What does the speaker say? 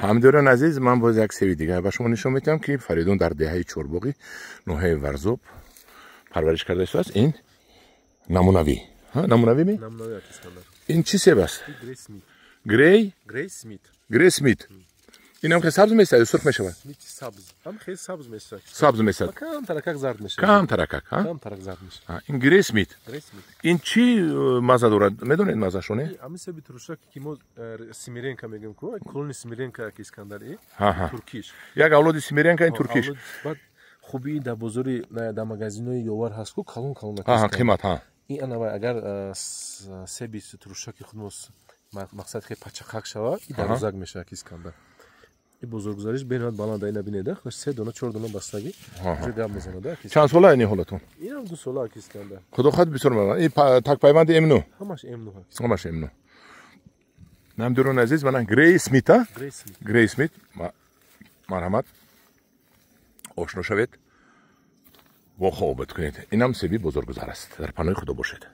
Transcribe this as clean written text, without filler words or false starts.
همداران عزیز، من باز یک سری دیگه به شما نشون میدم که فریدون در دهه چورباغی نوحه ورزوب پرورش کرده است. این نمونوی نمونوی می؟ این چی سیب است؟ گری سمیت. این هم که سبز میشه یا سرخ میشه؟ هم خیلی سبز میشه. سبز میشه. کم ترکک زرد میشه. کم ترکک زرد میشه. این گری سمیت. این چی مزه دارد؟ میدونید مزه شونه؟ امی سبی ترشک که ما سیمیرینکا میگیم که کلون سیمیرینکا که اسکندری ترکیش. یک اولاد سیمیرینکا این ترکیش. بعد خوبی در بزرگی در مغازینای یوار هست که کلون قیمت این انواع اگر سبی ترشک خودموس مقصد که پچقاق شود در بزرگ میشه که اسکندر. این بزرگزاریش بینات بالا دای نبینیده خوش 3 دونه 4 دونه بستگی جگه میزنه ده چند ساله اینی حالتون اینم 2 ساله که اسکندر خدا خود بسیار ممنون این تک پیوند امنو همش امنو هست همش امنو نام درون عزیز من گری سمیت گری سمیت مرحمت آشنا شوید و خوبت کنید اینم سبی بزرگزار است در پناه خدا باشید